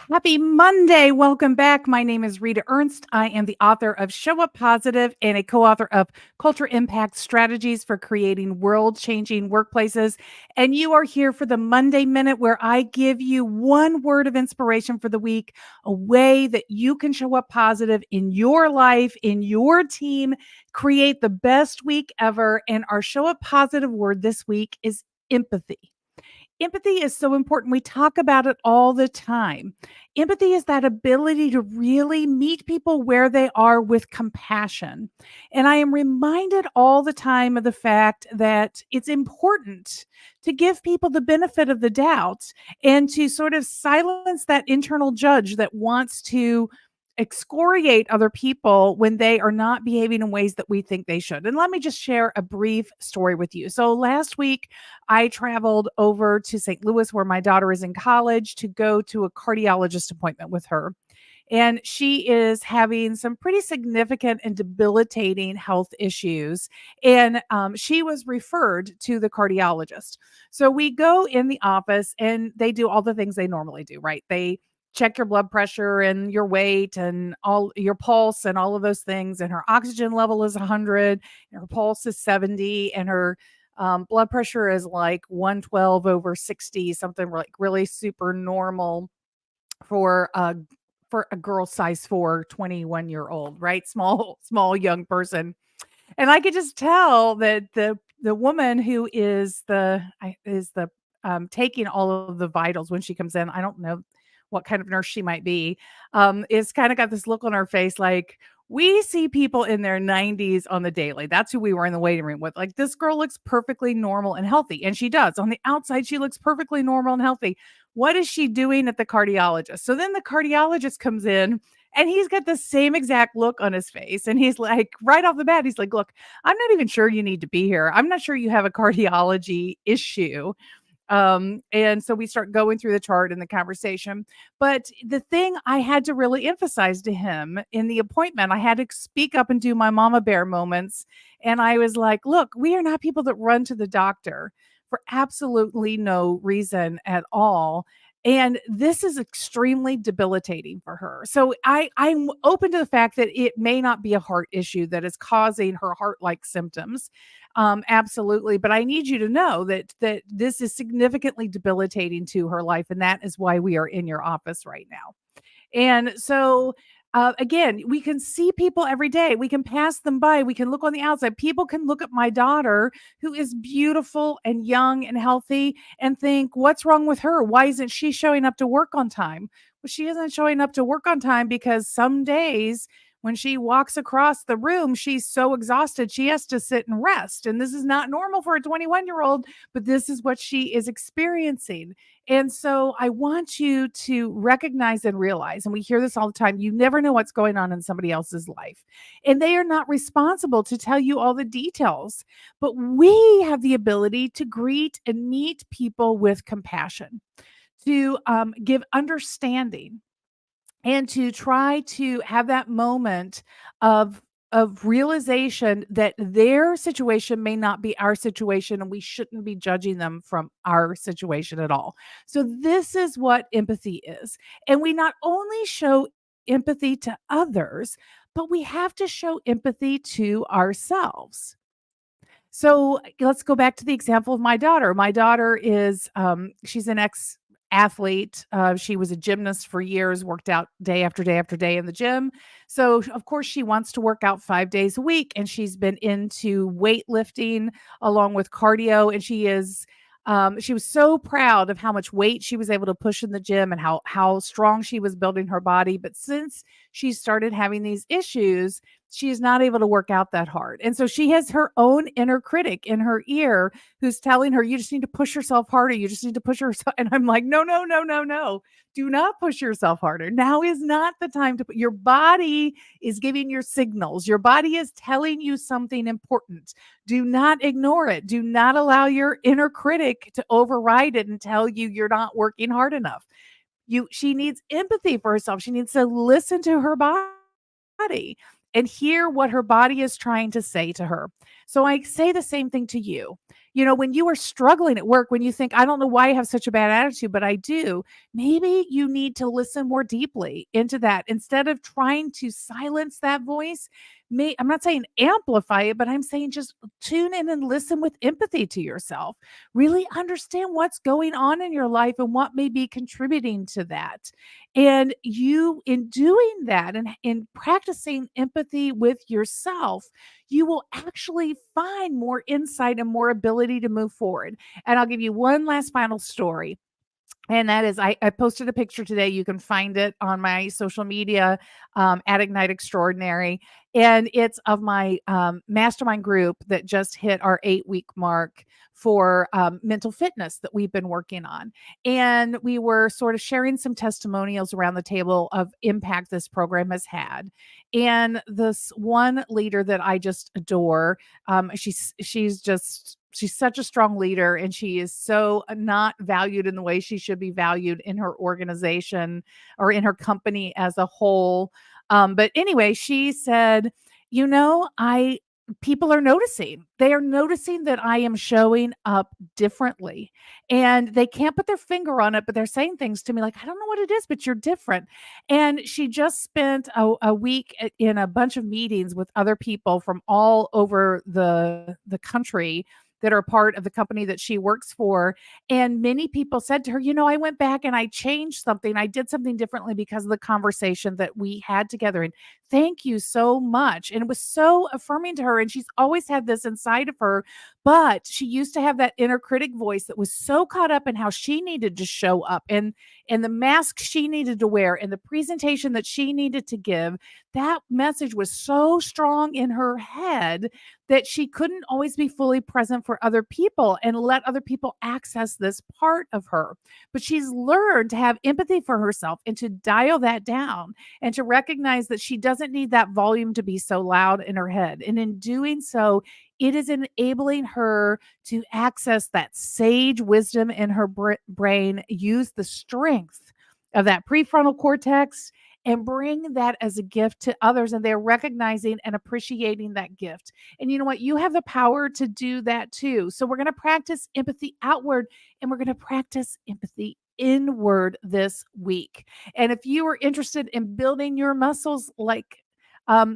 Happy Monday. Welcome back. My name is Rita Ernst. I am the author of Show Up Positive and a co author of Culture Impact Strategies for Creating World Changing Workplaces. And you are here for the Monday Minute, where I give you one word of inspiration for the week, a way that you can show up positive in your life, in your team, create the best week ever. And our Show Up Positive word this week is empathy. Empathy is so important. We talk about it all the time. Empathy is that ability to really meet people where they are with compassion. And I am reminded all the time of the fact that it's important to give people the benefit of the doubt and to sort of silence that internal judge that wants to excoriate other people when they are not behaving in ways that we think they should. And let me just share a brief story with you. So last week, I traveled over to St. Louis, where my daughter is in college, to go to a cardiologist appointment with her. And she is having some pretty significant and debilitating health issues. And she was referred to the cardiologist. So we go in the office and they do all the things they normally do, right? They check your blood pressure and your weight and all your pulse and all of those things. And her oxygen level is 100, and her pulse is 70, and her blood pressure is like 112 over 60, something like really super normal for a girl size 4, 21-year-old, right? Small young person. And I could just tell that the woman who is taking all of the vitals when she comes in, I don't know what kind of nurse she might be, is kind of got this look on her face like, we see people in their 90s on the daily. That's who we were in the waiting room with. Like, this girl looks perfectly normal and healthy. And she does. On the outside, she looks perfectly normal and healthy. What is she doing at the cardiologist? So then the cardiologist comes in and he's got the same exact look on his face. And he's like, right off the bat, he's like, look, I'm not even sure you need to be here. I'm not sure you have a cardiology issue. And so we start going through the chart and the conversation. But the thing I had to really emphasize to him in the appointment, I had to speak up and do my mama bear moments. And I was like, look, we are not people that run to the doctor for absolutely no reason at all. And this is extremely debilitating for her. So I'm open to the fact that it may not be a heart issue that is causing her heart-like symptoms. Absolutely. But I need you to know that this is significantly debilitating to her life. And that is why we are in your office right now. And so, again, we can see people every day. We can pass them by. We can look on the outside. People can look at my daughter, who is beautiful and young and healthy, and think, what's wrong with her? Why isn't she showing up to work on time? Well, she isn't showing up to work on time because some days when she walks across the room, she's so exhausted, she has to sit and rest. And this is not normal for a 21-year-old, but this is what she is experiencing. And so I want you to recognize and realize, and we hear this all the time, you never know what's going on in somebody else's life. And they are not responsible to tell you all the details. But we have the ability to greet and meet people with compassion, to give understanding, and to try to have that moment of realization that their situation may not be our situation, and we shouldn't be judging them from our situation at all. So this is what empathy is. And we not only show empathy to others, but we have to show empathy to ourselves. So let's go back to the example of my daughter. My daughter is, she's an ex athlete. She was a gymnast for years, worked out day after day after day in the gym. So, of course, she wants to work out 5 days a week, and she's been into weightlifting along with cardio. And she was so proud of how much weight she was able to push in the gym and how strong she was building her body. But since she started having these issues, she is not able to work out that hard. And so she has her own inner critic in her ear who's telling her, you just need to push yourself harder. You just need to push yourself. And I'm like, no, no, no, no, no. Do not push yourself harder. Now is not the time to put your body is giving your signals. Your body is telling you something important. Do not ignore it. Do not allow your inner critic to override it and tell you you're not working hard enough. She needs empathy for herself. She needs to listen to her body and hear what her body is trying to say to her. So I say the same thing to you. When you are struggling at work, when you think, I don't know why I have such a bad attitude, but I do, maybe you need to listen more deeply into that instead of trying to silence that voice. I'm not saying amplify it, but I'm saying just tune in and listen with empathy to yourself. Really understand what's going on in your life and what may be contributing to that. And you, in doing that and in practicing empathy with yourself, you will actually find more insight and more ability to move forward. And I'll give you one last final story. And that is, I posted a picture today. You can find it on my social media at Ignite Extraordinary. And it's of my mastermind group that just hit our 8-week mark for mental fitness that we've been working on. And we were sort of sharing some testimonials around the table of impact this program has had. And this one leader that I just adore, she's such a strong leader, and she is so not valued in the way she should be valued in her organization or in her company as a whole. But anyway, she said, I people are noticing. They are noticing that I am showing up differently. And they can't put their finger on it, but they're saying things to me like, I don't know what it is, but you're different. And she just spent a week in a bunch of meetings with other people from all over the country that are part of the company that she works for. And many people said to her, I went back and I changed something. I did something differently because of the conversation that we had together. And thank you so much. And it was so affirming to her. And she's always had this inside of her, but she used to have that inner critic voice that was so caught up in how she needed to show up and the mask she needed to wear and the presentation that she needed to give. That message was so strong in her head that she couldn't always be fully present for other people and let other people access this part of her. But she's learned to have empathy for herself and to dial that down and to recognize that she doesn't need that volume to be so loud in her head. And in doing so, it is enabling her to access that sage wisdom in her brain, use the strength of that prefrontal cortex and bring that as a gift to others. And they're recognizing and appreciating that gift. And you know what? You have the power to do that too. So we're going to practice empathy outward and we're going to practice empathy inward this week. And if you are interested in building your muscles like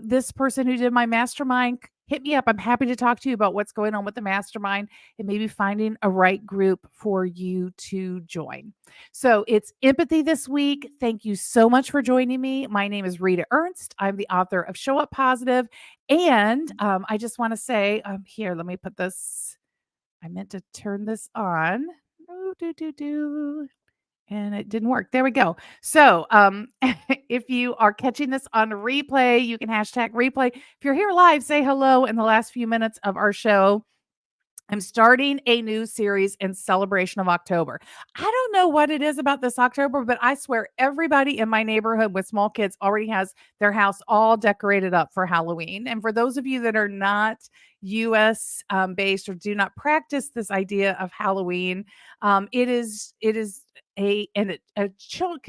this person who did my mastermind, hit me up. I'm happy to talk to you about what's going on with the mastermind and maybe finding a right group for you to join. So it's empathy this week. Thank you so much for joining me. My name is Rita Ernst. I'm the author of Show Up Positive. And I just want to say, here, let me put this. I meant to turn this on. And it didn't work. There we go. So, if you are catching this on replay, you can hashtag replay. If you're here live, say hello in the last few minutes of our show. I'm starting a new series in celebration of October. I don't know what it is about this October, but I swear everybody in my neighborhood with small kids already has their house all decorated up for Halloween. And for those of you that are not US based or do not practice this idea of Halloween, it is a child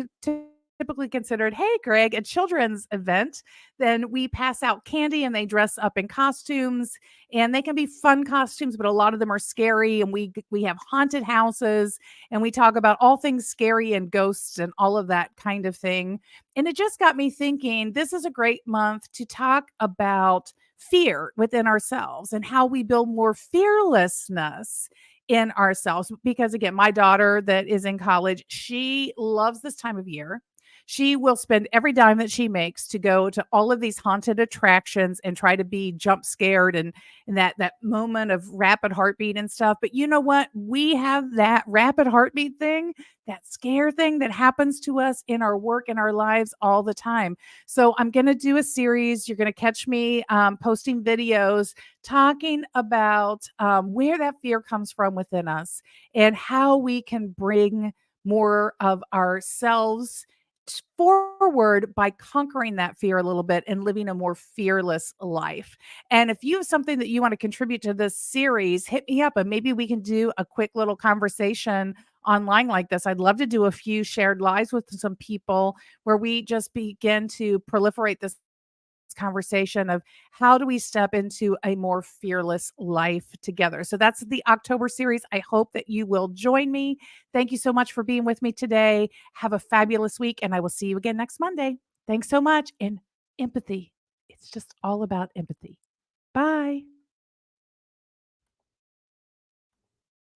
typically considered, hey, Greg, a children's event. Then we pass out candy and they dress up in costumes, and they can be fun costumes, but a lot of them are scary. And we have haunted houses, and we talk about all things scary and ghosts and all of that kind of thing. And it just got me thinking, this is a great month to talk about fear within ourselves and how we build more fearlessness in ourselves. Because again, my daughter that is in college, she loves this time of year. She will spend every dime that she makes to go to all of these haunted attractions and try to be jump scared and that moment of rapid heartbeat and stuff. But you know what? We have that rapid heartbeat thing, that scare thing that happens to us in our work and our lives all the time. So I'm going to do a series. You're going to catch me posting videos talking about where that fear comes from within us and how we can bring more of ourselves forward by conquering that fear a little bit and living a more fearless life. And if you have something that you want to contribute to this series, hit me up and maybe we can do a quick little conversation online like this. I'd love to do a few shared lives with some people where we just begin to proliferate this conversation of how do we step into a more fearless life together. So that's the October series. I hope that you will join me. Thank you so much for being with me today. Have a fabulous week, and I will see you again next Monday. Thanks so much. And empathy. It's just all about empathy. Bye.